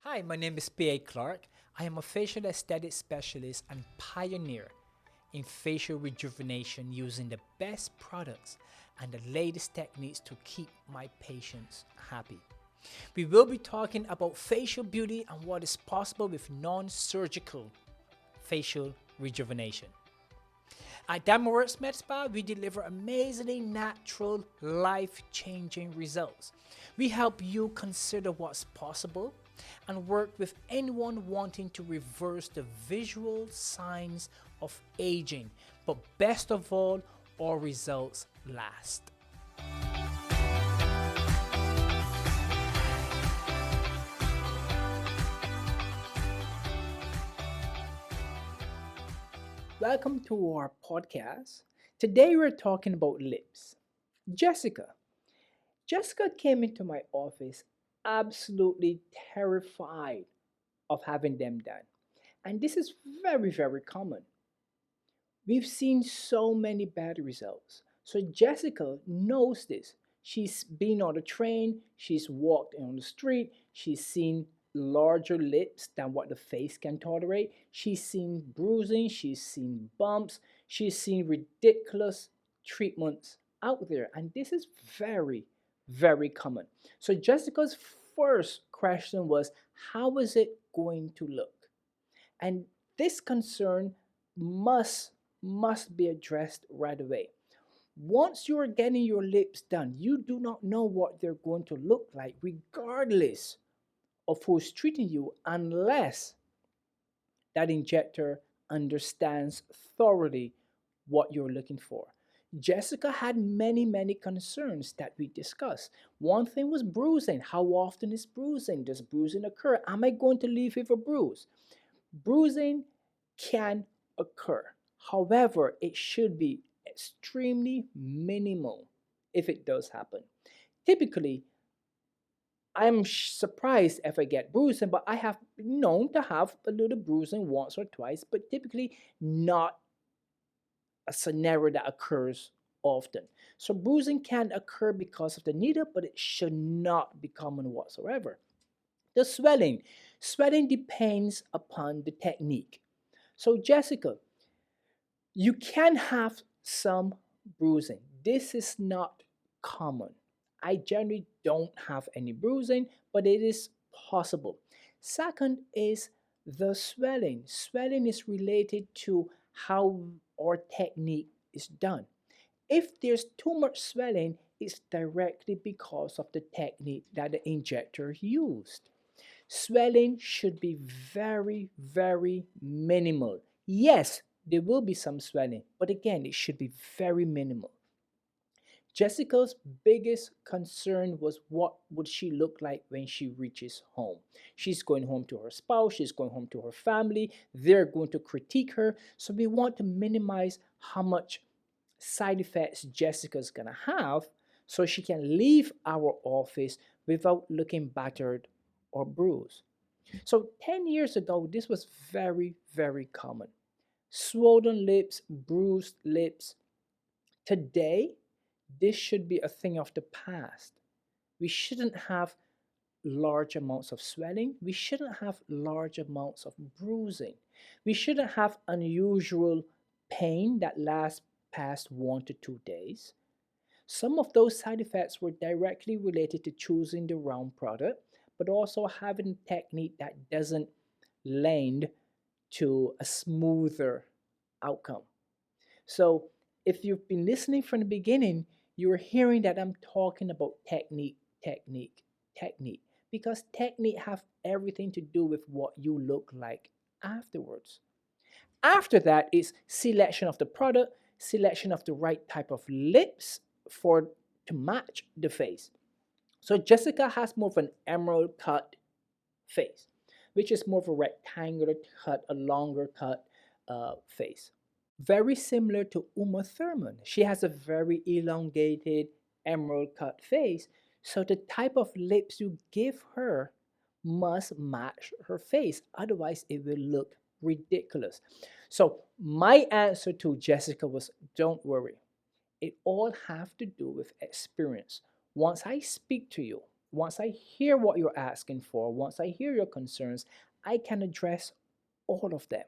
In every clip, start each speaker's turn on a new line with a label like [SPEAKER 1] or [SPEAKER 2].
[SPEAKER 1] Hi, my name is P.A. Clarke. I am a facial aesthetic specialist and pioneer in facial rejuvenation using the best products and the latest techniques to keep my patients happy. We will be talking about facial beauty and what is possible with non-surgical facial rejuvenation. At Diamondworks Med Spa, we deliver amazingly natural, life-changing results. We help you consider what's possible and work with anyone wanting to reverse the visual signs of aging, but best of all, our results last. Welcome to our podcast. Today we're talking about lips. Jessica. Jessica came into my office absolutely terrified of having them done. And this is very, very common. We've seen so many bad results. So Jessica knows this. She's been on the train, she's walked on the street, she's seen larger lips than what the face can tolerate. She's seen bruising, she's seen bumps, she's seen ridiculous treatments out there. And this is very, very common. So Jessica's first question was, how is it going to look? And this concern must be addressed right away. Once you're getting your lips done, you do not know what they're going to look like, regardless of who's treating you, unless that injector understands thoroughly what you're looking for. Jessica had many concerns that we discussed. One thing was bruising. How often is bruising? Does bruising occur? Am I going to leave with a bruise? Bruising can occur. However, it should be extremely minimal if it does happen. Typically, I'm surprised if I get bruising, but I have known to have a little bruising once or twice, but typically not a scenario that occurs often. So bruising can occur because of the needle, but it should not be common whatsoever. The swelling. Swelling depends upon the technique. So Jessica, you can have some bruising. This is not common. I generally don't have any bruising, but it is possible. Second is the swelling. Swelling is related to how our technique is done. If there's too much swelling, it's directly because of the technique that the injector used. Swelling should be very minimal. Yes, there will be some swelling, but again, it should be very minimal. Jessica's biggest concern was what would she look like when she reaches home. She's going home to her spouse, she's going home to her family, they're going to critique her. So we want to minimize how much side effects Jessica's gonna have so she can leave our office without looking battered or bruised. So 10 years ago, this was very common. Swollen lips, bruised lips. Today, this should be a thing of the past. We shouldn't have large amounts of swelling. We shouldn't have large amounts of bruising. We shouldn't have unusual pain that lasts past 1 to 2 days. Some of those side effects were directly related to choosing the wrong product, but also having a technique that doesn't lend to a smoother outcome. So, if you've been listening from the beginning, you're hearing that I'm talking about technique, because technique have everything to do with what you look like afterwards. After that is selection of the product, selection of the right type of lips for to match the face. So Jessica has more of an emerald cut face, which is more of a rectangular cut, a longer cut face. Very similar to Uma Thurman. She has a very elongated emerald cut face. So the type of lips you give her must match her face. Otherwise, it will look ridiculous. So my answer to Jessica was, don't worry. It all have to do with experience. Once I speak to you, Once I hear what you're asking for, once I hear your concerns, I can address all of them.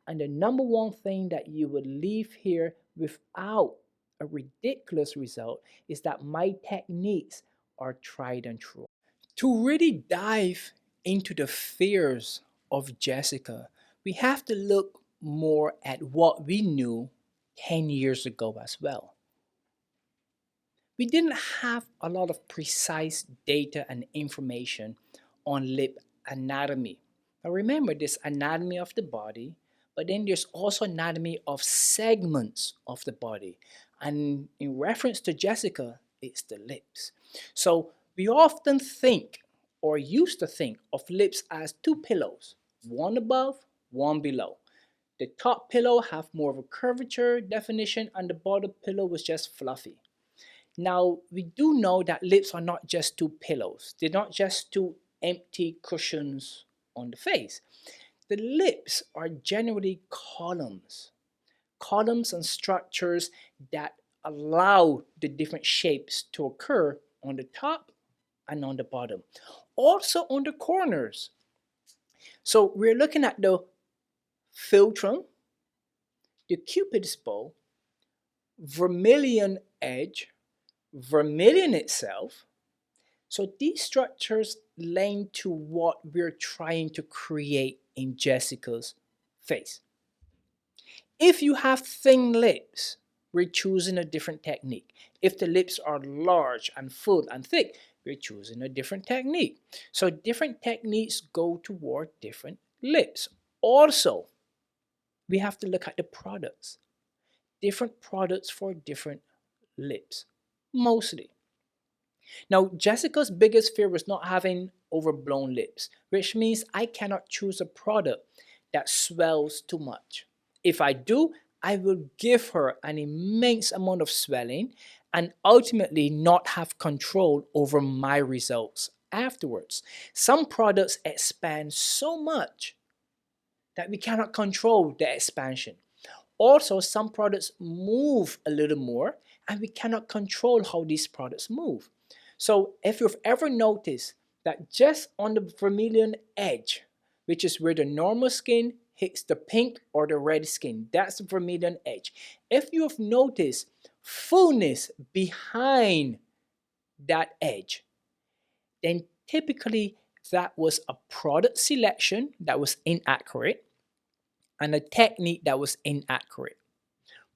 [SPEAKER 1] And the number one thing that you would leave here without a ridiculous result is that my techniques are tried and true. To really dive into the fears of Jessica, we have to look more at what we knew 10 years ago as well. We didn't have a lot of precise data and information on lip anatomy. Now remember, there's anatomy of the body, but then there's also anatomy of segments of the body. And in reference to Jessica, it's the lips. So we often think or used to think of lips as two pillows, one above, one below. The top pillow have more of a curvature definition and the bottom pillow was just fluffy. Now, we do know that lips are not just two pillows. They're not just two empty cushions on the face. The lips are generally columns and structures that allow the different shapes to occur on the top and on the bottom. Also on the corners. So we're looking at the philtrum, the cupid's bow, vermilion edge, vermilion itself. So these structures lend to what we're trying to create in Jessica's face. If you have thin lips, we're choosing a different technique. If the lips are large and full and thick, we're choosing a different technique. So different techniques go toward different lips. Also, we have to look at the products. Different products for different lips, mostly. Now, Jessica's biggest fear was not having overblown lips, which means I cannot choose a product that swells too much. If I do, I will give her an immense amount of swelling and ultimately not have control over my results afterwards. Some products expand so much that we cannot control the expansion. Also, some products move a little more and we cannot control how these products move. So if you've ever noticed that just on the vermilion edge, which is where the normal skin hits the pink or the red skin, that's the vermilion edge. If you have noticed fullness behind that edge, then typically that was a product selection that was inaccurate and a technique that was inaccurate.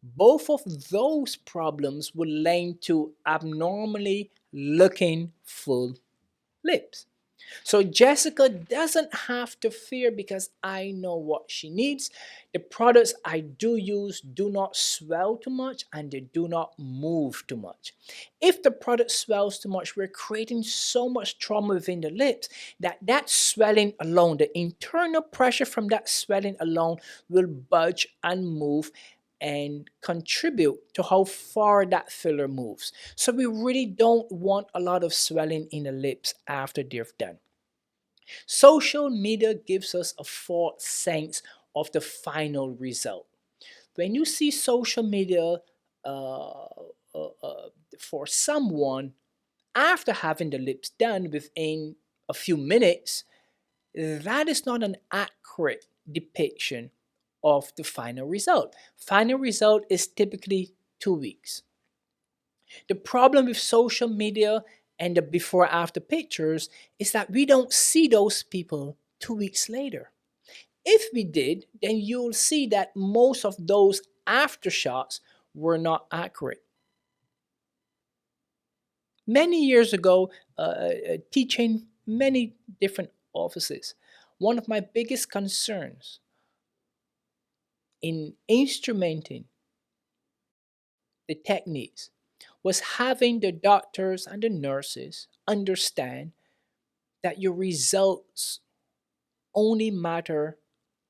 [SPEAKER 1] Both of those problems would lend to abnormally looking full lips. So Jessica doesn't have to fear because I know what she needs. The products I do use do not swell too much and they do not move too much. If the product swells too much, we're creating so much trauma within the lips that swelling alone, the internal pressure from that swelling alone will budge and move and contribute to how far that filler moves. So we really don't want a lot of swelling in the lips after they're done. Social media gives us a false sense of the final result. When you see social media uh, for someone after having the lips done within a few minutes, that is not an accurate depiction of the final result. Final result is typically 2 weeks. The problem with social media and the before after pictures is that we don't see those people 2 weeks later. If we did, then you'll see that most of those after shots were not accurate. Many years ago, teaching many different offices, one of my biggest concerns in instrumenting the techniques was having the doctors and the nurses understand that your results only matter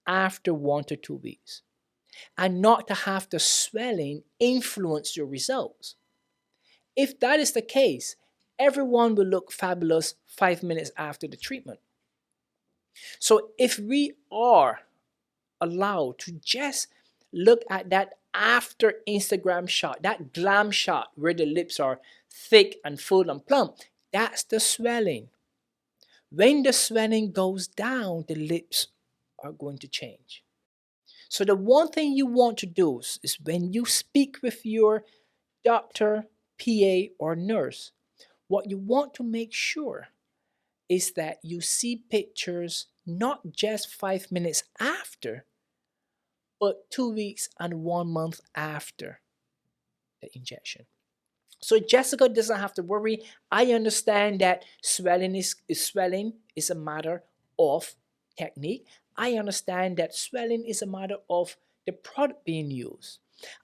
[SPEAKER 1] after 1 to 2 weeks and not to have the swelling influence your results. If that is the case, everyone will look fabulous 5 minutes after the treatment. So if we are allowed to just look at that after Instagram shot, that glam shot where the lips are thick and full and plump, That's the swelling. When the swelling goes down, the lips are going to change. So the one thing you want to do is when you speak with your doctor, PA, or nurse, what you want to make sure is that you see pictures not just 5 minutes after, but 2 weeks and 1 month after the injection. So Jessica doesn't have to worry. I understand that swelling is a matter of technique. I understand that swelling is a matter of the product being used.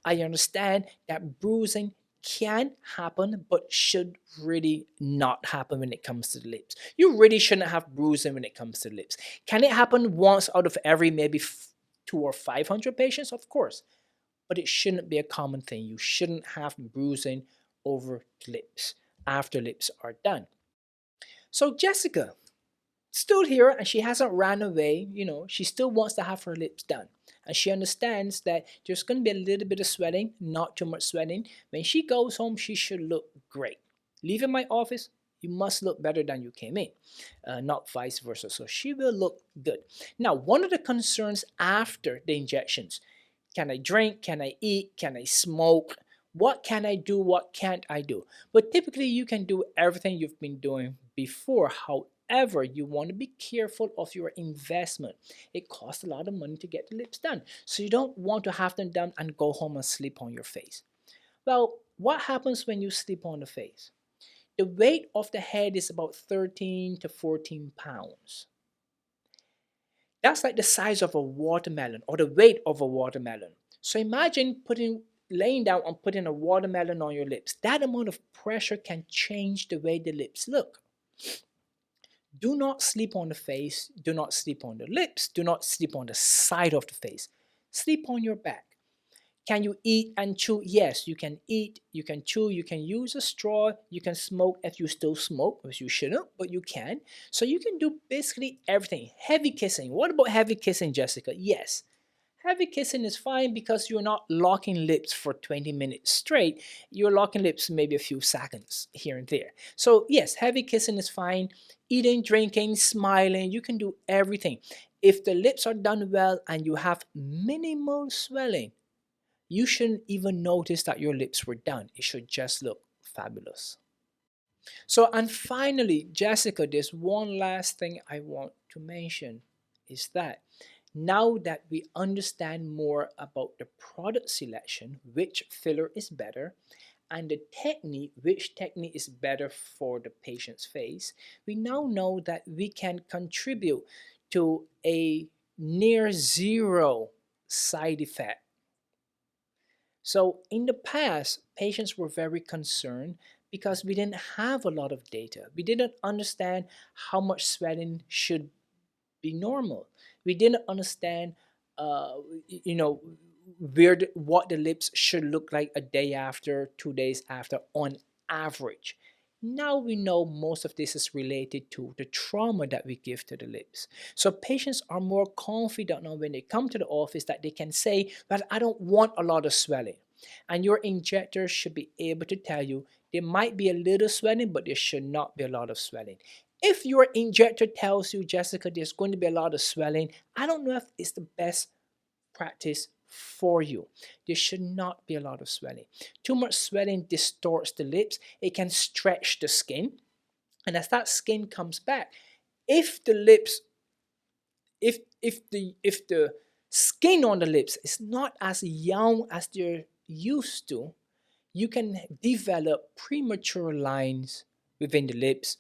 [SPEAKER 1] I understand that bruising can happen, but should really not happen when it comes to the lips. You really shouldn't have bruising when it comes to the lips. Can it happen once out of every maybe two or 500 patients? Of course, but it shouldn't be a common thing. You shouldn't have bruising over lips after lips are done. So Jessica still here and she hasn't ran away, she still wants to have her lips done. And she understands that there's going to be a little bit of swelling, not too much swelling. When she goes home, she should look great. Leaving my office, you must look better than you came in, not vice versa. So she will look good. Now, one of the concerns after the injections, can I drink? Can I eat? Can I smoke? What can I do? What can't I do? But typically, you can do everything you've been doing before. However, you want to be careful of your investment. It costs a lot of money to get the lips done. So you don't want to have them done and go home and sleep on your face. Well, what happens when you sleep on the face? The weight of the head is about 13 to 14 pounds. That's like the size of a watermelon or the weight of a watermelon. So imagine laying down and putting a watermelon on your lips. That amount of pressure can change the way the lips look. Do not sleep on the face. Do not sleep on the lips. Do not sleep on the side of the face. Sleep on your back. Can you eat and chew? Yes, you can eat, you can chew, you can use a straw, you can smoke if you still smoke, which you shouldn't, but you can. So you can do basically everything. Heavy kissing. What about heavy kissing, Jessica? Yes. Heavy kissing is fine because you're not locking lips for 20 minutes straight. You're locking lips maybe a few seconds here and there. So yes, heavy kissing is fine. Eating, drinking, smiling, you can do everything. If the lips are done well and you have minimal swelling, you shouldn't even notice that your lips were done. It should just look fabulous. So, and finally, Jessica, there's one last thing I want to mention is that now that we understand more about the product selection, which filler is better, and the technique, which technique is better for the patient's face, we now know that we can contribute to a near zero side effect. So in the past, patients were very concerned because we didn't have a lot of data. We didn't understand how much swelling should be normal. We didn't understand, uh, you know, what the lips should look like a day after, 2 days after, on average. Now we know most of this is related to the trauma that we give to the lips. So patients are more confident now when they come to the office that they can say, well, I don't want a lot of swelling. And your injector should be able to tell you there might be a little swelling, but there should not be a lot of swelling. If your injector tells you, Jessica, there's going to be a lot of swelling, I don't know if it's the best practice for you. There should not be a lot of swelling. Too much swelling distorts the lips. It can stretch the skin. And as that skin comes back, if the lips, if the skin on the lips is not as young as they're used to, you can develop premature lines within the lips,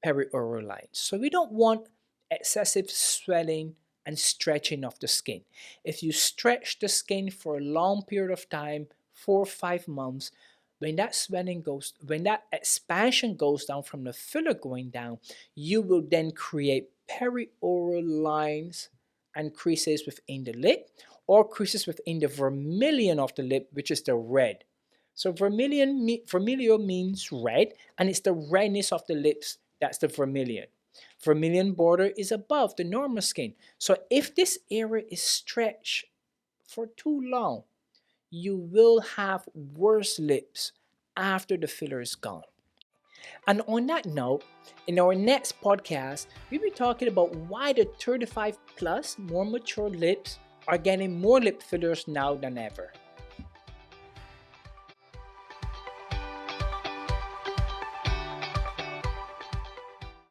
[SPEAKER 1] perioral lines. So we don't want excessive swelling and stretching of the skin. If you stretch the skin for a long period of time, 4 or 5 months, when that expansion goes down from the filler going down, you will then create perioral lines and creases within the lip or creases within the vermilion of the lip, which is the red. So vermilion means red, and it's the redness of the lips that's the vermilion. Vermilion border is above the normal skin. So if this area is stretched for too long, you will have worse lips after the filler is gone. And on that note, in our next podcast, we'll be talking about why the 35 plus more mature lips are getting more lip fillers now than ever.